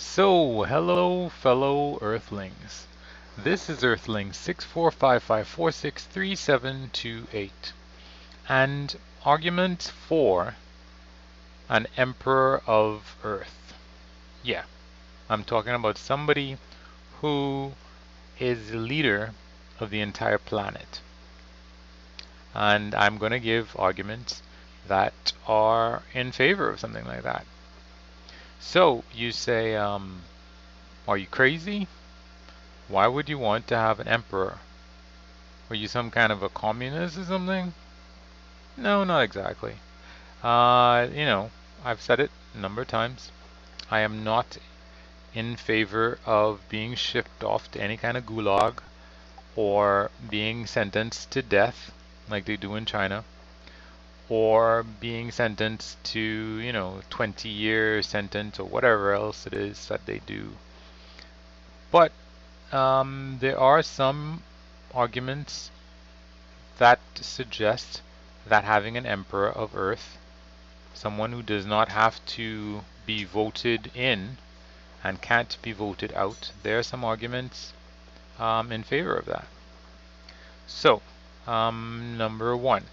So, hello, fellow Earthlings. This is Earthling 6455463728, and argument for an Emperor of Earth. Yeah, I'm talking about somebody who is the leader of the entire planet. And I'm going to give arguments that are in favor of something like that. So, you say, are you crazy? Why would you want to have an emperor? Were you some kind of a communist or something? No, not exactly. I've said it a number of times. I am not in favor of being shipped off to any kind of gulag or being sentenced to death like they do in China or being sentenced to, 20-year sentence or whatever else it is that they do. But there are some arguments that suggest that having an emperor of Earth, someone who does not have to be voted in and can't be voted out, there are some arguments in favor of that. So, number one.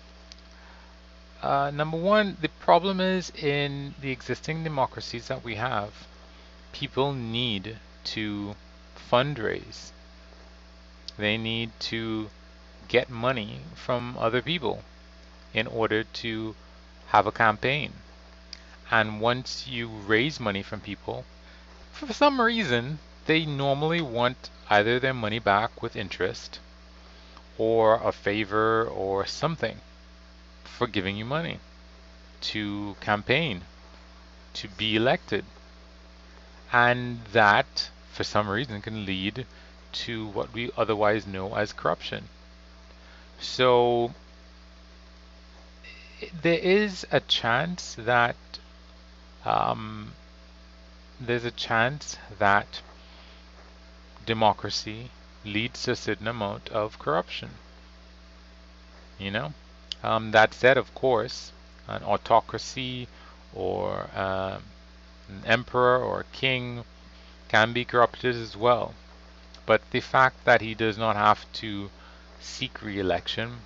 Number one, the problem is in the existing democracies that we have, people need to fundraise. They need to get money from other people in order to have a campaign. And once you raise money from people, for some reason, they normally want either their money back with interest or a favor or something for giving you money to campaign, to be elected. And that, for some reason, can lead to what we otherwise know as corruption. So there is a chance that um, democracy leads to a certain amount of corruption. You know, that said, of course, an autocracy or an emperor or a king can be corrupted as well. But the fact that he does not have to seek re-election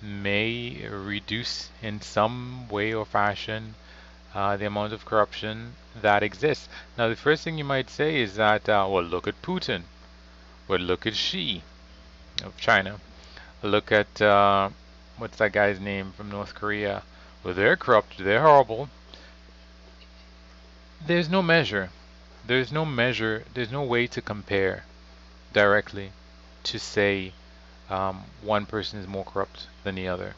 may reduce in some way or fashion the amount of corruption that exists. Now, the first thing you might say is that, well, look at Putin. Well, look at Xi of China. Look at, what's that guy's name from North Korea? Well, they're corrupt. They're horrible. There's no measure. There's no measure. There's no way to compare directly to say one person is more corrupt than the other.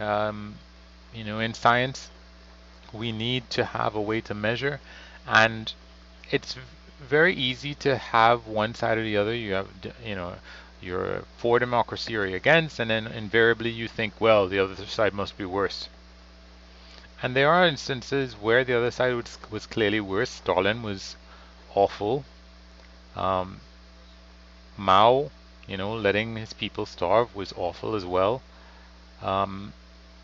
In science, we need to have a way to measure, and it's very easy to have one side or the other. You have, you're for democracy or you're against, and then invariably you think, well, the other side must be worse. And there are instances where the other side was clearly worse. Stalin was awful. Um, Mao, letting his people starve was awful as well. Um,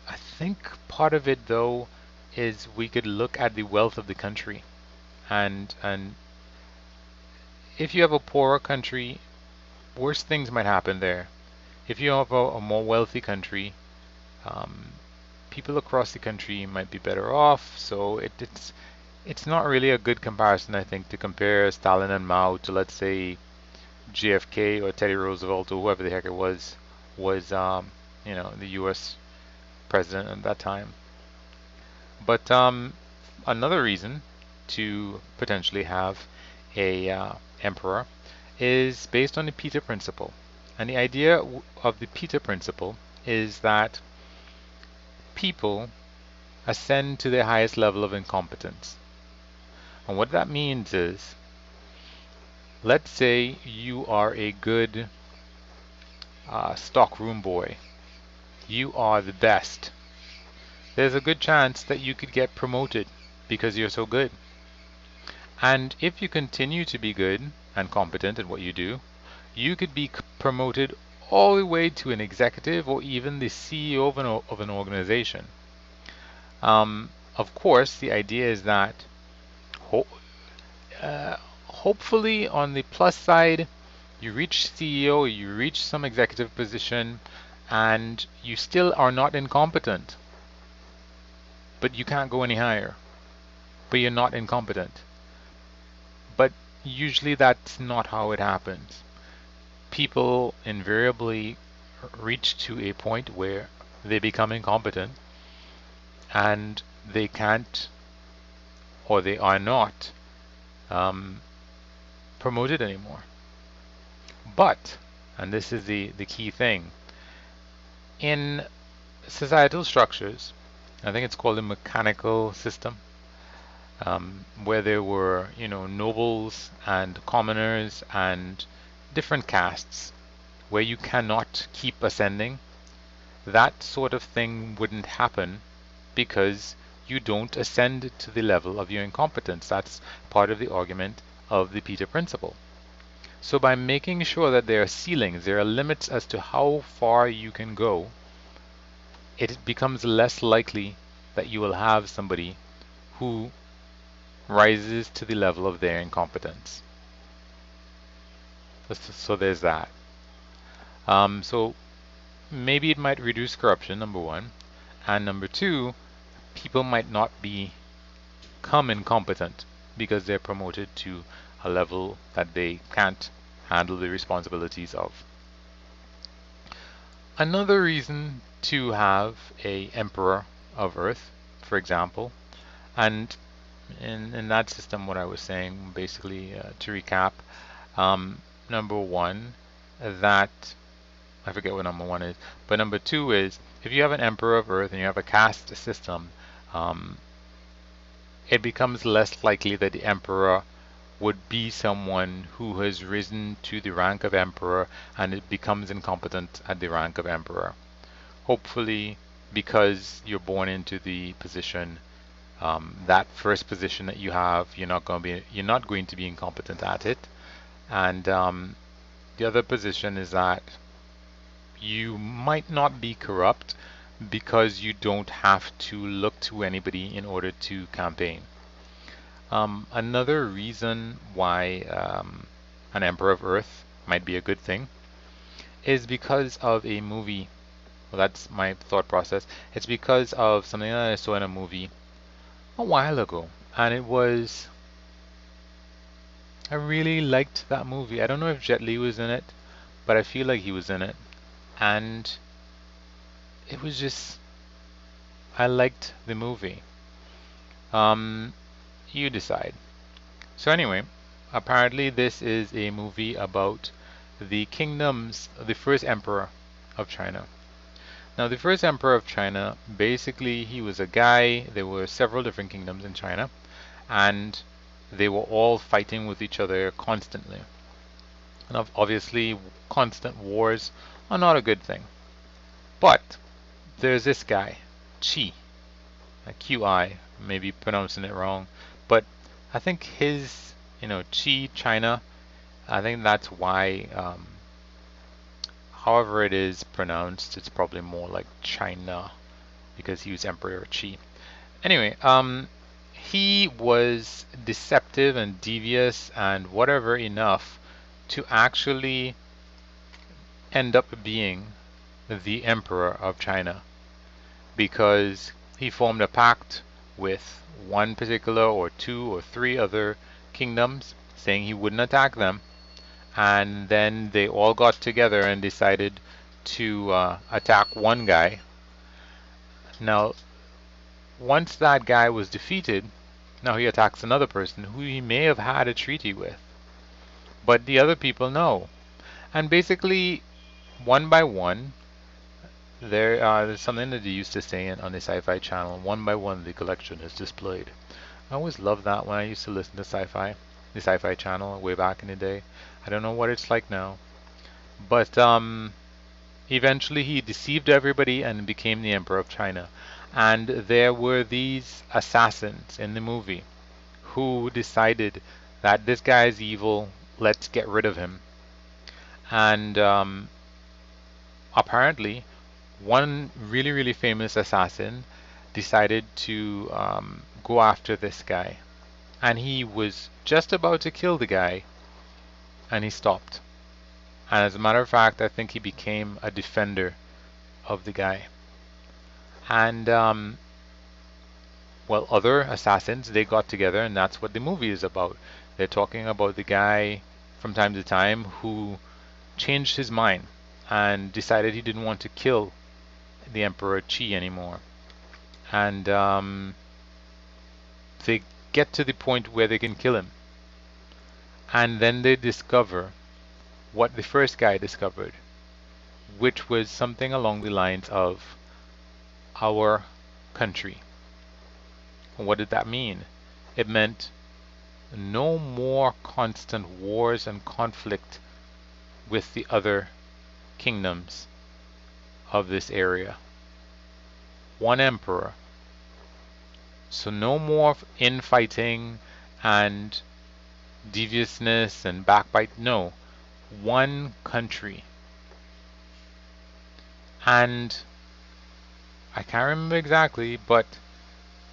I think part of it, though, is we could look at the wealth of the country, and if you have a poorer country, worse things might happen there. If you have a more wealthy country, um, people across the country might be better off. So it's not really a good comparison, I think, to compare Stalin and Mao to, let's say, JFK or Teddy Roosevelt or whoever the heck it was the U.S. president at that time. But another reason to potentially have a emperor is based on the Peter Principle. And the idea of the Peter Principle is that people ascend to their highest level of incompetence. And what that means is, let's say you are a good stockroom boy. You are the best. There's a good chance that you could get promoted because you're so good. And if you continue to be good and competent at what you do, you could be promoted all the way to an executive or even the CEO of an organization. Of course, the idea is that Ho Hopefully, on the plus side, you reach CEO, you reach some executive position, and you still are not incompetent, but you can't go any higher. But you're not incompetent. But usually that's not how it happens. People invariably reach to a point where they become incompetent and they can't or they are not um, promoted anymore. But, and this is the key thing, in societal structures, I think it's called a mechanical system, where there were, nobles and commoners and different castes, where you cannot keep ascending, that sort of thing wouldn't happen because you don't ascend to the level of your incompetence. That's part of the argument of the Peter Principle. So by making sure that there are ceilings, there are limits as to how far you can go, it becomes less likely that you will have somebody who rises to the level of their incompetence. So there's that. So maybe it might reduce corruption, number one. And number two, people might not become incompetent because they're promoted to a level that they can't handle the responsibilities of. Another reason to have a emperor of Earth, for example, and in that system, what I was saying, basically, to recap, number one, that I forget what number one is, but number two is if you have an emperor of Earth and you have a caste system, it becomes less likely that the emperor would be someone who has risen to the rank of emperor and it becomes incompetent at the rank of emperor. Hopefully, because you're born into the position, that first position that you have, you're not going to be incompetent at it. And the other position is that you might not be corrupt because you don't have to look to anybody in order to campaign. Another reason why an Emperor of Earth might be a good thing is because of a movie. Well, that's my thought process. It's because of something that I saw in a movie a while ago, and I really liked that movie. I don't know if Jet Li was in it, but I feel like he was in it, and it was just I liked the movie. You decide. So anyway, apparently this is a movie about the kingdoms, the first emperor of China. Now, the first emperor of China, basically, he was a guy. There were several different kingdoms in China, and they were all fighting with each other constantly. And obviously, constant wars are not a good thing. But there's this guy, Qi, QI, maybe pronouncing it wrong, but I think his, Qi China, I think that's why, however it is pronounced, it's probably more like China because he was Emperor Qi. Anyway, he was deceptive and devious and whatever enough to actually end up being the Emperor of China because he formed a pact with one particular or two or three other kingdoms saying he wouldn't attack them, and then they all got together and decided to attack one guy. Now, once that guy was defeated, now he attacks another person who he may have had a treaty with, but the other people know. And basically, one by one, there's something that they used to say on the Sci-Fi Channel. One by one, the collection is displayed. I always loved that when I used to listen to Sci-Fi, the Sci-Fi Channel way back in the day. I don't know what it's like now, but eventually he deceived everybody and became the Emperor of China. And there were these assassins in the movie who decided that this guy is evil. Let's get rid of him. And apparently, one really, really famous assassin decided to go after this guy. and he was just about to kill the guy, and he stopped. And as a matter of fact, I think he became a defender of the guy. And well, other assassins, they got together, and that's what the movie is about. They're talking about the guy from time to time who changed his mind and decided he didn't want to kill the Emperor Qi anymore. And they get to the point where they can kill him. And then they discover what the first guy discovered, which was something along the lines of our country. What did that mean? It meant no more constant wars and conflict with the other kingdoms of this area. One emperor. So no more infighting and deviousness and backbite. No. One country. And I can't remember exactly, but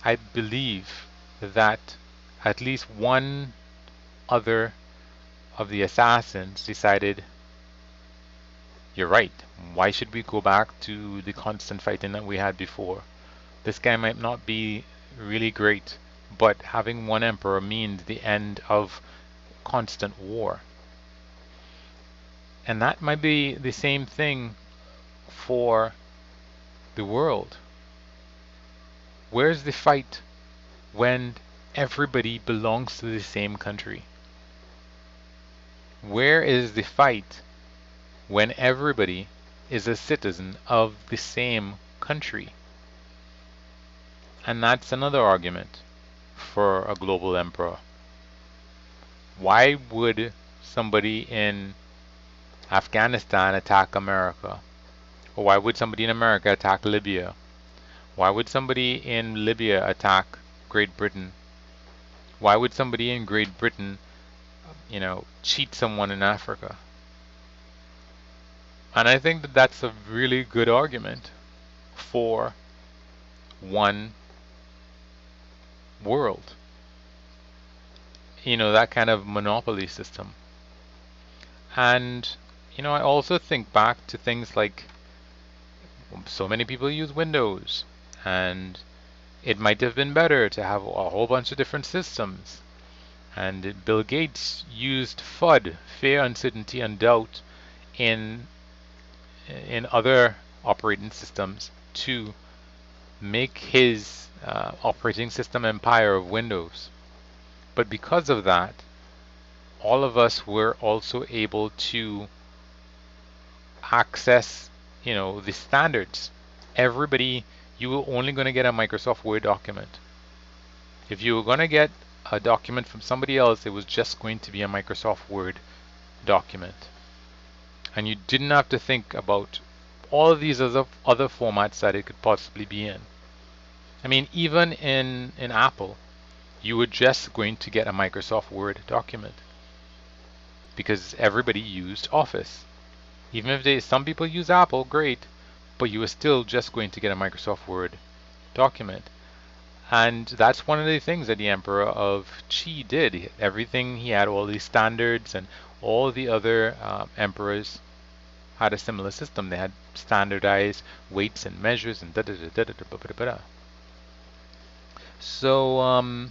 I believe that at least one other of the assassins decided, you're right, why should we go back to the constant fighting that we had before? This guy might not be really great, but having one emperor means the end of constant war. And that might be the same thing for the world. Where's the fight when everybody belongs to the same country? Where is the fight when everybody is a citizen of the same country? And that's another argument for a global emperor. Why would somebody in Afghanistan attack America? Or why would somebody in America attack Libya? Why would somebody in Libya attack Great Britain? Why would somebody in Great Britain, cheat someone in Africa? And I think that that's a really good argument for one world. That kind of monopoly system. And, I also think back to things like so many people use Windows, and it might have been better to have a whole bunch of different systems. And Bill Gates used FUD, fear, uncertainty, and doubt, in other operating systems to make his operating system empire of Windows. But because of that, all of us were also able to access, the standards. Everybody, you were only going to get a Microsoft Word document. If you were going to get a document from somebody else, it was just going to be a Microsoft Word document. And you didn't have to think about all of these other formats that it could possibly be in. I mean, even in Apple, you were just going to get a Microsoft Word document because everybody used Office. Even if some people use Apple, great, but you were still just going to get a Microsoft Word document. And that's one of the things that the Emperor of Qi did. Everything, he had all these standards, and all the other emperors had a similar system. They had standardized weights and measures and da da da da da da da da da. So,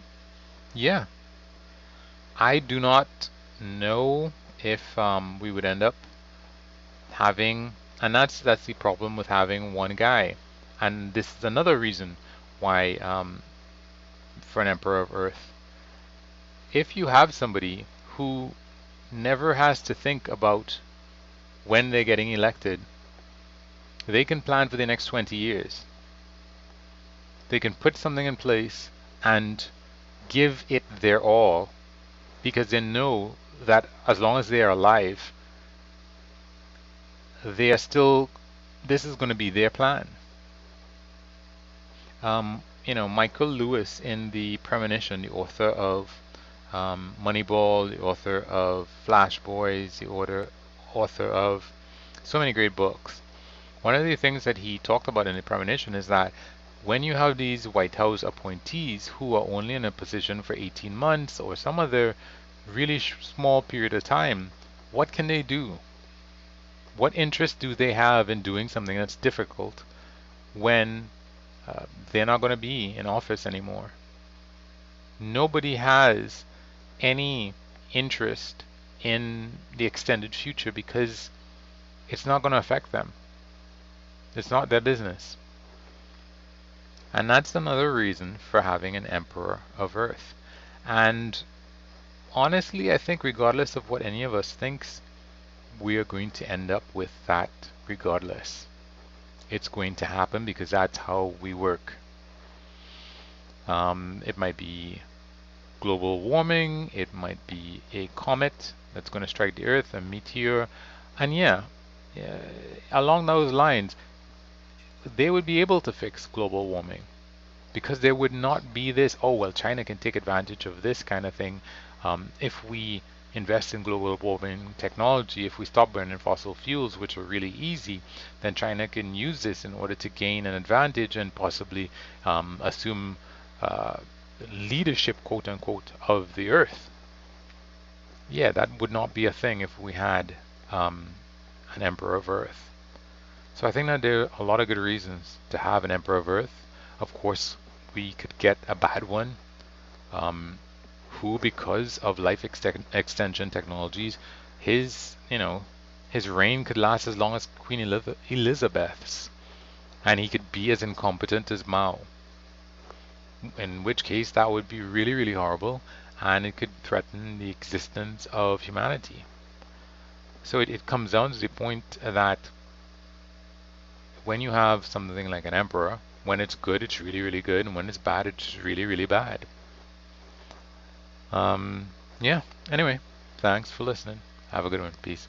yeah, I do not know if we would end up having, and that's the problem with having one guy. And this is another reason why, for an Emperor of Earth, if you have somebody who never has to think about when they're getting elected, they can plan for the next 20 years. They can put something in place and give it their all, because they know that as long as they are alive, they are still, this is going to be their plan. Michael Lewis, in The Premonition, the author of Moneyball, the author of Flash Boys, the author of so many great books. One of the things that he talked about in The Premonition is that when you have these White House appointees who are only in a position for 18 months or some other really small period of time, what can they do? What interest do they have in doing something that's difficult when they're not going to be in office anymore? Nobody has any interest in the extended future because it's not going to affect them. It's not their business. And that's another reason for having an Emperor of Earth. And honestly, I think regardless of what any of us thinks, we are going to end up with that regardless. It's going to happen because that's how we work. It might be global warming, it might be a comet that's going to strike the Earth, a meteor, and yeah, along those lines, they would be able to fix global warming because there would not be this, oh, well, China can take advantage of this kind of thing. If we invest in global warming technology, if we stop burning fossil fuels, which are really easy, then China can use this in order to gain an advantage and possibly assume uh, leadership, quote unquote, of the Earth. Yeah, that would not be a thing if we had an Emperor of Earth. So I think that there are a lot of good reasons to have an Emperor of Earth. Of course, we could get a bad one, um, who, because of life extension technologies, his reign could last as long as Queen Elizabeth's, and he could be as incompetent as Mao. In which case, that would be really, really horrible, and it could threaten the existence of humanity. So it comes down to the point that when you have something like an emperor, when it's good, it's really, really good, and when it's bad, it's really, really bad. Um, yeah, anyway, thanks for listening. Have a good one. Peace.